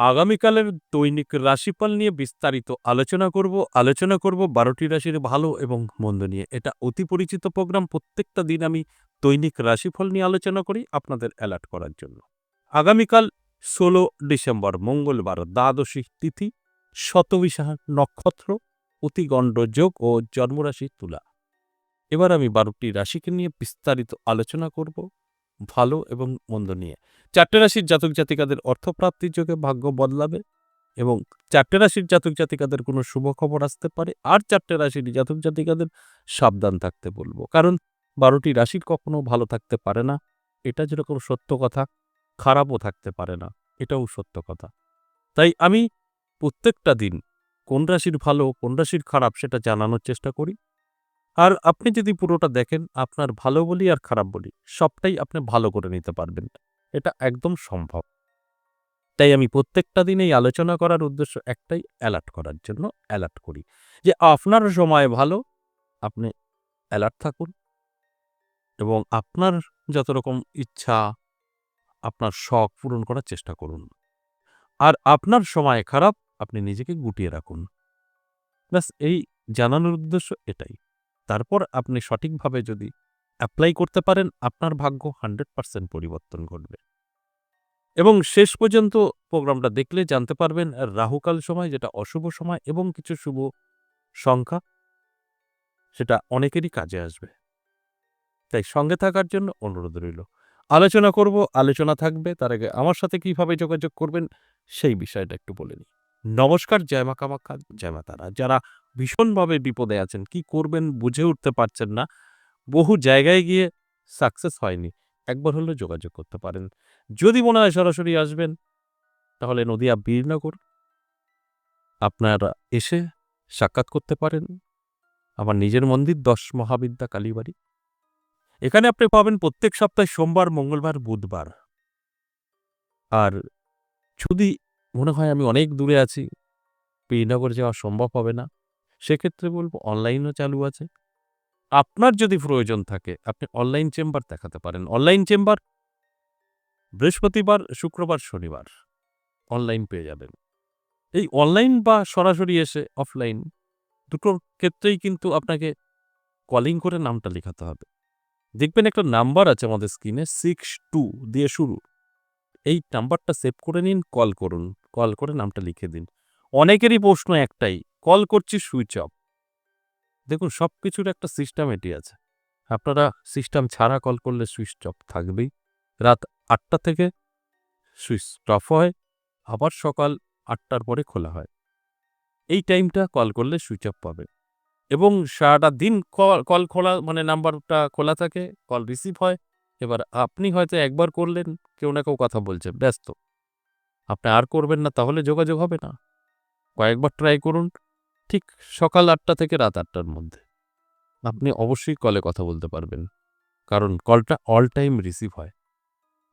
আগামীকালের দৈনিক রাশিফল নিয়ে বিস্তারিত আলোচনা করব ১২টি রাশির ভালো এবং মন্দ নিয়ে। এটা অতি পরিচিত প্রোগ্রাম। প্রত্যেকটা দিন আমি দৈনিক রাশিফল নিয়ে আলোচনা করি আপনাদের অ্যালার্ট করার জন্য। আগামীকাল ১৬ ডিসেম্বর মঙ্গলবার, দ্বাদশী তিথি, শতবিশাখ নক্ষত্র, অতিগণ্ড যোগ ও জন্মরাশি তুলা। এবার আমি ১২টি রাশিকে নিয়ে বিস্তারিত আলোচনা করব ভালো এবং মন্দ নিয়ে। ৪টে রাশির জাতক জাতিকাদের অর্থপ্রাপ্তির যোগে ভাগ্য বদলাবে এবং ৪টে রাশির জাতক জাতিকাদের কোনো শুভ খবর আসতে পারে। আর ৪টে রাশির জাতক জাতিকাদের সাবধান থাকতে বলবো, কারণ ১২টি রাশির কখনো ভালো থাকতে পারে না। এটা যেরকম সত্য কথা, খারাপও থাকতে পারে না, এটাও সত্য কথা। তাই আমি প্রত্যেকটা দিন কোন রাশির ভালো কোন রাশির খারাপ সেটা জানানোর চেষ্টা করি। আর আপনি যদি পুরোটা দেখেন, আপনার ভালো বলি আর খারাপ বলি সবটাই আপনি ভালো করে নিতে পারবেন। এটা একদম সম্ভব। তাই আমি প্রত্যেকটা দিন এই আলোচনা করার উদ্দেশ্য একটাই, অ্যালার্ট করার জন্য অ্যালার্ট করি যে আপনার সময় ভালো, আপনি অ্যালার্ট থাকুন এবং আপনার যত রকম ইচ্ছা, আপনার শখ পূরণ করার চেষ্টা করুন। আর আপনার সময় খারাপ, আপনি নিজেকে গুটিয়ে রাখুন। ব্যাস, এই জানানোর উদ্দেশ্য এটাই। তারপর আপনি সঠিকভাবে যদি অ্যাপ্লাই করতে পারেন, আপনার ভাগ্য 100% পরিবর্তন ঘটবে। এবং শেষ পর্যন্ত প্রোগ্রামটা দেখলে জানতে পারবেন রাহুকাল সময়, যেটা অশুভ সময়, এবং কিছু শুভ সংখ্যা, সেটা অনেকেরই কাজে আসবে। তাই সঙ্গে থাকার জন্য অনুরোধ রইল। আলোচনা থাকবে। তার আগে আমার সাথে কিভাবে যোগাযোগ করবেন সেই বিষয়টা একটু বলে নিই। নমস্কার, জয় মা কামাখ্যা, জয় মা তারা। যারা ভীষণভাবে বিপদে আছেন, কি করবেন বুঝে উঠতে পারছেন না, বহু জায়গায় গিয়ে সাকসেস হয়নি, একবার হলেও যোগাযোগ করতে পারেন। যদি মনে হয় সরাসরি আসবেন, তাহলে নদিয়া বীরনগর আপনারা এসে সাক্ষাৎ করতে পারেন। আমার নিজের মন্দির ১০ মহাবিদ্যা কালীবাড়ি। এখানে আপনি পাবেন প্রত্যেক সপ্তাহে সোমবার, মঙ্গলবার, বুধবার। আর যদি মনে হয় আমি অনেক দূরে আছি, বীরনগর যাওয়া সম্ভব হবে না, সেক্ষেত্রে বলব অনলাইনও চালু আছে। আপনার যদি প্রয়োজন থাকে, আপনি অনলাইন চেম্বার দেখাতে পারেন। অনলাইন চেম্বার বৃহস্পতিবার, শুক্রবার, শনিবার অনলাইন পেয়ে যাবেন। এই অনলাইন বা সরাসরি এসে অফলাইন, দুটোর ক্ষেত্রেই কিন্তু আপনাকে কলিং করে নামটা লেখাতে হবে। দেখবেন একটা নাম্বার আছে আমাদের স্ক্রিনে, 62 দিয়ে শুরু। এই নাম্বারটা সেভ করে নিন, কল করুন। কল করে নামটা লিখে দিন। অনেকেরই প্রশ্ন একটাই, কল করছি সুইচ অফ। দেখুন, সবকিছুর একটা সিস্টেমেটি আছে। আপনারা সিস্টেম ছাড়া কল করলে সুইচ অফ থাকবেই। রাত ৮টা থেকে সুইচ অফ হয়, আবার সকাল ৮টার পরে খোলা হয়। এই টাইমটা কল করলে সুইচ অফ পাবে। এবং সারাটা দিন কল খোলা, মানে নাম্বারটা খোলা থাকে, কল রিসিভ হয়। এবার আপনি হয়তো একবার করলেন, কেউ না কেউ কথা বলছে, ব্যস্ত। আপনি আর করবেন না, তাহলে যোগাযোগ হবে না। কয়েকবার ট্রাই করুন, ঠিক সকাল ৮টা থেকে রাত ৮টার মধ্যে আপনি অবশ্যই কলে কথা বলতে পারবেন, কারণ কলটা অল টাইম রিসিভ হয়।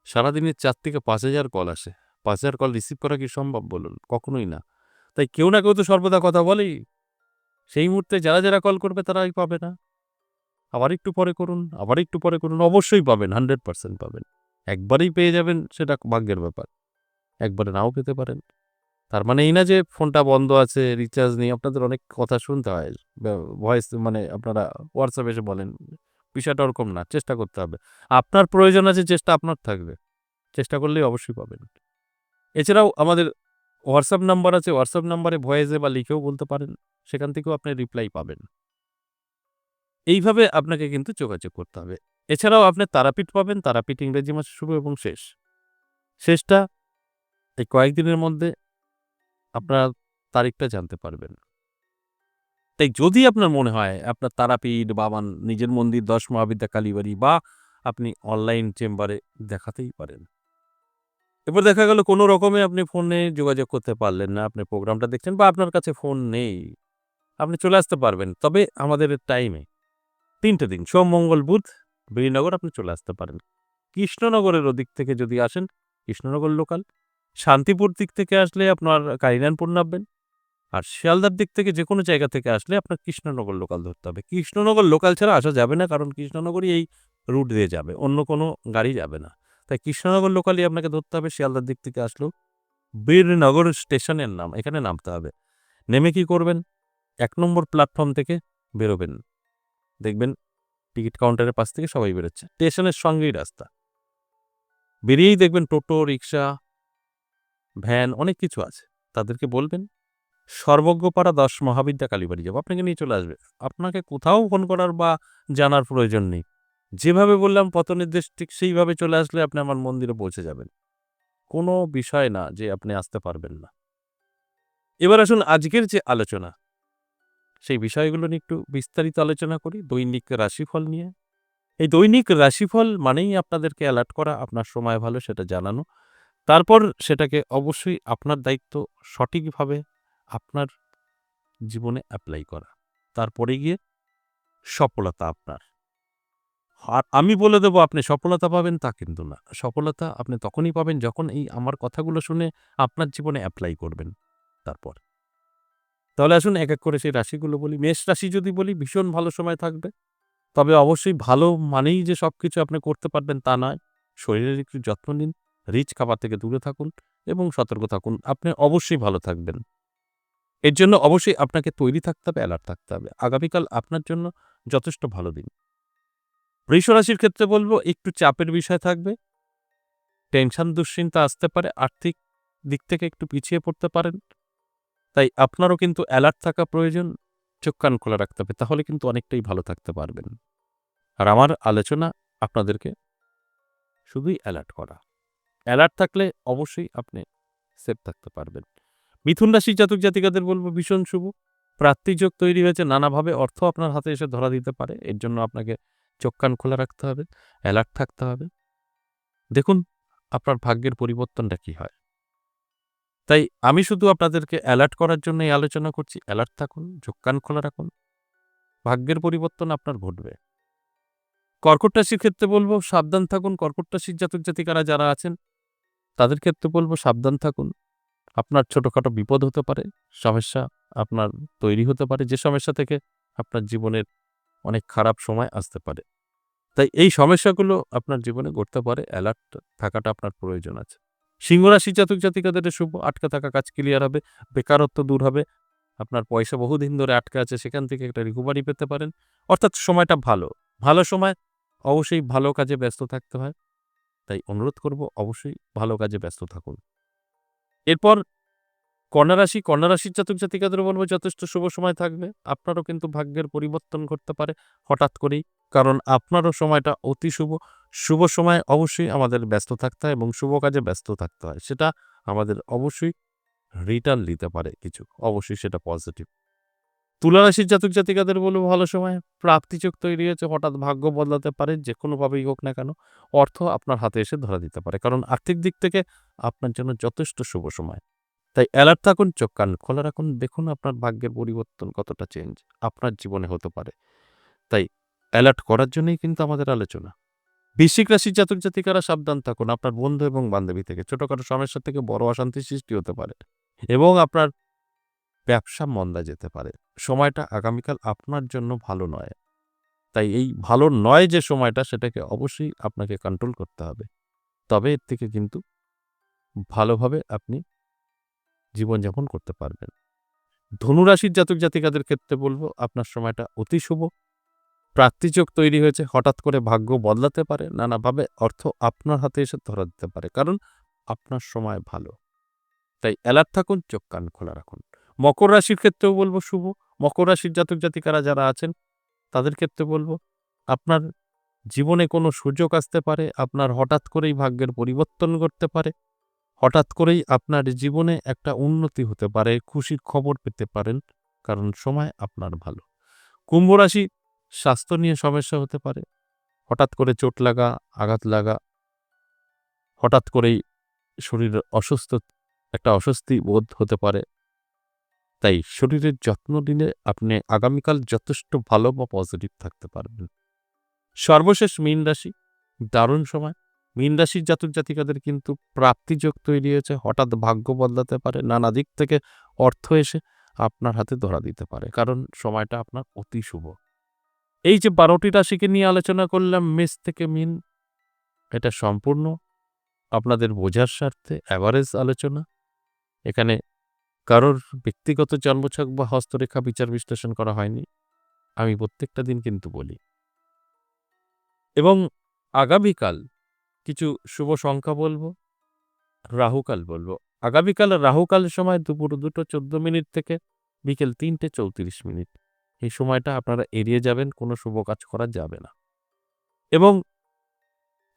সারাদিনে ৪ থেকে ৫,০০০ কল আসে। ৫,০০০ কল রিসিভ করা কি সম্ভব বলুন? কখনোই না। তাই কেউ না কেউ তো সর্বদা কথা বলেই। সেই মুহূর্তে যারা কল করবে তারাই পাবে না। আবার একটু পরে করুন, আবার একটু পরে করুন, অবশ্যই পাবেন, 100% পাবেন। একবারেই পেয়ে যাবেন, সেটা ভাগ্যের ব্যাপার। একবারে নাও পেতে পারেন। তার মানে এই না যে ফোনটা বন্ধ আছে, রিচার্জ নেই। আপনাদের অনেক কথা শুনতে হয়। ভয়েস, মানে আপনারা হোয়াটসঅ্যাপ এসে বলেন। বিষয়টা ওরকম না, চেষ্টা করতে হবে। আপনার প্রয়োজন আছে, চেষ্টা আপনার থাকবে। চেষ্টা করলেই অবশ্যই পাবেন। এছাড়াও আমাদের হোয়াটসঅ্যাপ নাম্বার আছে। হোয়াটসঅ্যাপ নাম্বারে ভয়েসে বা লিখেও বলতে পারেন। সেখান থেকেও আপনি রিপ্লাই পাবেন। এইভাবে আপনাকে কিন্তু যোগাযোগ করতে হবে। এছাড়াও আপনি তারাপীঠ পাবেন। তারাপীঠ ইংরেজি মাসে শুরু এবং শেষ। শেষটা এই কয়েকদিনের মধ্যে আপনারা তারিখটা জানতে পারবেন। তাই যদি আপনার মনে হয় আপনার তারাপীঠ বা আমার নিজের মন্দির ১০ মহাবিদ্যা কালীবাড়ি, বা আপনি অনলাইন চেম্বারে দেখাতেই পারেন। এবার দেখা গেল কোনো রকমে আপনি ফোনে যোগাযোগ করতে পারলেন না, আপনি প্রোগ্রামটা দেখছেন বা আপনার কাছে ফোন নেই, আপনি চলে আসতে পারবেন। তবে আমাদের টাইমে ৩টে দিন, সোম, মঙ্গল, বুধ, বীরনগর আপনি চলে আসতে পারেন। কৃষ্ণনগরের ওদিক থেকে যদি আসেন, কৃষ্ণনগর লোকাল। শান্তিপুর দিক থেকে আসলে আপনার কালিনানপুর নামবেন। আর শিয়ালদার দিক থেকে যে কোনো জায়গা থেকে আসলে আপনার কৃষ্ণনগর লোকাল ধরতে হবে। কৃষ্ণনগর লোকাল ছাড়া আসা যাবে না, কারণ কৃষ্ণনগরই এই রুট দিয়ে যাবে, অন্য কোনো গাড়ি যাবে না। তাই কৃষ্ণনগর লোকালই আপনাকে ধরতে হবে শিয়ালদার দিক থেকে আসলেও। বীরনগর স্টেশনের নাম, এখানে নামতে হবে। নেমে কি করবেন? ১ নম্বর প্ল্যাটফর্ম থেকে বেরোবেন। দেখবেন টিকিট কাউন্টারের পাশ থেকে সবাই বেরোচ্ছে। স্টেশনের সঙ্গেই রাস্তা। বেরিয়েই দেখবেন টোটো, রিক্সা, ভ্যান অনেক কিছু আছে। তাদেরকে বলবেন, সর্বজ্ঞপাড়া ১০ মহাবিদ্যা কালীবাড়ি যাবো। আপনাকে নিয়ে চলে আসবে। আপনাকে কোথাও ফোন করার বা জানার প্রয়োজন নেই। যেভাবে বললাম পথনির্দেশ ঠিক সেইভাবে চলে আসলে আপনি আমার মন্দিরে পৌঁছে যাবেন। কোনো বিষয় না যে আপনি আসতে পারবেন না। এবার আসুন আজকের যে আলোচনা, সেই বিষয়গুলো নিয়ে একটু বিস্তারিত আলোচনা করি দৈনিক রাশিফল নিয়ে। এই দৈনিক রাশিফল মানেই আপনাদেরকে অ্যালার্ট করা, আপনার সময় ভালো সেটা জানানো। তারপর সেটাকে অবশ্যই আপনার দায়িত্ব সঠিকভাবে আপনার জীবনে অ্যাপ্লাই করা। তারপরে গিয়ে সফলতা আপনার। আর আমি বলে দেব আপনি সফলতা পাবেন তা কিন্তু না। সফলতা আপনি তখনই পাবেন যখন এই আমার কথাগুলো শুনে আপনার জীবনে অ্যাপ্লাই করবেন তারপর। তাহলে আসুন এক, এক করে সেই রাশিগুলো বলি। মেষ রাশি যদি বলি ভীষণ ভালো সময় থাকবে। তবে অবশ্যই ভালো মানেই যে সবকিছু আপনি করতে পারবেন তা নয়। শরীরের একটু যত্ন নিন, রিচ খাবার থেকে দূরে থাকুন এবং সতর্ক থাকুন। আপনি অবশ্যই ভালো থাকবেন। এর জন্য অবশ্যই আপনাকে তৈরি থাকতে হবে, অ্যালার্ট থাকতে হবে। আগামীকাল আপনার জন্য যথেষ্ট ভালো দিন। বৃষ রাশির ক্ষেত্রে বলব একটু চাপের বিষয় থাকবে। টেনশন, দুশ্চিন্তা আসতে পারে। আর্থিক দিক থেকে একটু পিছিয়ে পড়তে পারেন। তাই আপনারও কিন্তু অ্যালার্ট থাকা প্রয়োজন। চোখ কান খোলা রাখতে হবে। তাহলে কিন্তু অনেকটাই ভালো থাকতে পারবেন। আর আমার আলোচনা আপনাদেরকে শুধুই অ্যালার্ট করা। অ্যালার্ট থাকলে অবশ্যই আপনি সেফ থাকতে পারবেন। মিথুন রাশির জাতক জাতিকাদের বলব ভীষণ শুভ। প্রাপ্তিযোগ তৈরি হয়েছে, নানাভাবে অর্থ আপনার হাতে এসে ধরা দিতে পারে। এর জন্য আপনাকে চোখ কান খোলা রাখতে হবে, অ্যালার্ট থাকতে হবে। দেখুন আপনার ভাগ্যের পরিবর্তনটা কি হয়। তাই আমি শুধু আপনাদেরকে অ্যালার্ট করার জন্য এই আলোচনা করছি। অ্যালার্ট থাকুন, চোখ কান খোলা রাখুন। ভাগ্যের পরিবর্তন আপনার ঘটবে। কর্কট রাশির ক্ষেত্রে বলব সাবধান থাকুন। কর্কট রাশির জাতক জাতিকারা যারা আছেন তাদের ক্ষেত্রে বলব সাবধান থাকুন। আপনার ছোটখাটো বিপদ হতে পারে, সমস্যা আপনার তৈরি হতে পারে, যে সমস্যা থেকে আপনার জীবনের অনেক খারাপ সময় আসতে পারে। তাই এই সমস্যাগুলো আপনার জীবনে ঘটতে পারে, অ্যালার্ট থাকাটা আপনার প্রয়োজন আছে। সিংহ রাশির জাতক জাতিকাদের শুভ, আটকে থাকা কাজ ক্লিয়ার হবে, বেকারত্ব দূর হবে, আপনার পয়সা বহুদিন ধরে আটকে আছে সেখান থেকে একটা রিকভারি পেতে পারেন। অর্থাৎ সময়টা ভালো। ভালো সময় অবশ্যই ভালো কাজে ব্যস্ত থাকতে হয়। তাই অনুরোধ করব অবশ্যই ভালো কাজে ব্যস্ত থাকুন। এরপর কন্যা রাশি, কন্যা রাশির জাতক জাতিকাদের বলব যথেষ্ট শুভ সময় থাকবে। আপনারও কিন্তু ভাগ্যের পরিবর্তন ঘটতে পারে হঠাৎ করেই। কারণ আপনারও সময়টা অতি শুভ। শুভ সময়ে অবশ্যই আমাদের ব্যস্ত থাকতে হয় এবং শুভ কাজে ব্যস্ত থাকতে হয়। সেটা আমাদের অবশ্যই রিটার্ন দিতে পারে কিছু। অবশ্যই সেটা পজিটিভ। তুলা রাশির জাতক জাতিকাদের বলব ভালো সময়। প্রাপ্তিযোগ তৈরি হয়েছে, হঠাৎ ভাগ্য বদলাতে পারে যেকোনোভাবেই হোক না কেন। অর্থ আপনার হাতে এসে ধরা দিতে পারে। কারণ আর্থিক দিক থেকে আপনার জন্য যথেষ্ট শুভ সময়। তাই অ্যালার্ট থাকুন, চোখ কান খোলা রাখুন। দেখুন আপনার ভাগ্যের পরিবর্তন কতটা চেঞ্জ আপনার জীবনে হতে পারে। তাই অ্যালার্ট করার জন্যই কিন্তু আমাদের আলোচনা। বৃশ্চিক রাশির জাতক জাতিকারা সাবধান থাকুন আপনার বন্ধু এবং বান্ধবী থেকে। ছোটখাটো সমস্যা থেকে বড় অশান্তির সৃষ্টি হতে পারে এবং আপনার ব্যবসা মন্দা যেতে পারে। সময়টা আগামীকাল আপনার জন্য ভালো নয়। তাই এই ভালো নয় যে সময়টা সেটাকে অবশ্যই আপনাকে কন্ট্রোল করতে হবে। তবে এর থেকে কিন্তু ভালোভাবে আপনি জীবনযাপন করতে পারবেন। ধনুরাশির জাতক জাতিকাদের ক্ষেত্রে বলব আপনার সময়টা অতি শুভ। প্রাপ্তিযোগ তৈরি হয়েছে, হঠাৎ করে ভাগ্য বদলাতে পারে, নানাভাবে অর্থ আপনার হাতে এসে ধরা দিতে পারে। কারণ আপনার সময় ভালো। তাই অ্যালার্ট থাকুন, চোখ কান খোলা রাখুন। মকর রাশির ক্ষেত্রেও বলব শুভ। মকর রাশির জাতক জাতিকারা যারা আছেন তাদের ক্ষেত্রে বলব আপনার জীবনে কোনো সুযোগ আসতে পারে, আপনার হঠাৎ করেই ভাগ্যের পরিবর্তন ঘটতে পারে, হঠাৎ করেই আপনার জীবনে একটা উন্নতি হতে পারে, খুশির খবর পেতে পারেন, কারণ সময় আপনার ভালো। কুম্ভ রাশি, স্বাস্থ্য নিয়ে সমস্যা হতে পারে, হঠাৎ করে চোট লাগা, আঘাত লাগা, হঠাৎ করেই শরীরের একটা অস্বস্তি বোধ হতে পারে। তাই শরীরের যত্ন নিলে আপনি আগামীকাল যথেষ্ট ভালো বা পজিটিভ থাকতে পারবেন। সর্বশেষ মীন রাশি, দারুণ সময়। মীন রাশির জাতক জাতিকাদের কিন্তু প্রাপ্তিযোগ তৈরি হয়েছে, হঠাৎ ভাগ্য বদলাতে পারে, নানা দিক থেকে অর্থ এসে আপনার হাতে ধরা দিতে পারে। কারণ সময়টা আপনার অতি শুভ। এই যে ১২টি রাশিকে নিয়ে আলোচনা করলাম মেষ থেকে মীন, এটা সম্পূর্ণ আপনাদের বোঝার স্বার্থে অ্যাভারেজ আলোচনা। এখানে কারোর ব্যক্তিগত জন্মছক বা হস্তরেখা বিচার বিশ্লেষণ করা হয়নি। আমি প্রত্যেকটা দিন কিন্তু বলি। এবং আগামীকাল কিছু শুভ সংখ্যা বলবো, রাহুকাল বলবো। আগামীকাল রাহুকালের সময় দুপুর 2:14 থেকে বিকেল 3:34। এই সময়টা আপনারা এড়িয়ে যাবেন, কোনো শুভ কাজ করা যাবে না। এবং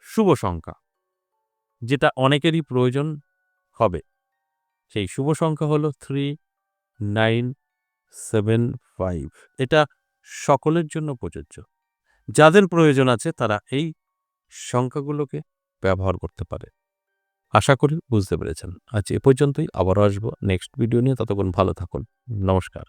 শুভ সংখ্যা যেটা অনেকেরই প্রয়োজন হবে, সেই শুভ সংখ্যা হলো 3975। এটা সকলের জন্য প্রযোজ্য। যাদের প্রয়োজন আছে তারা এই সংখ্যাগুলোকে ব্যবহার করতে পারে। আশা করি বুঝতে পেরেছেন। আজ এ পর্যন্তই। আবারও আসবো নেক্সট ভিডিও নিয়ে। ততক্ষণ ভালো থাকুন। নমস্কার।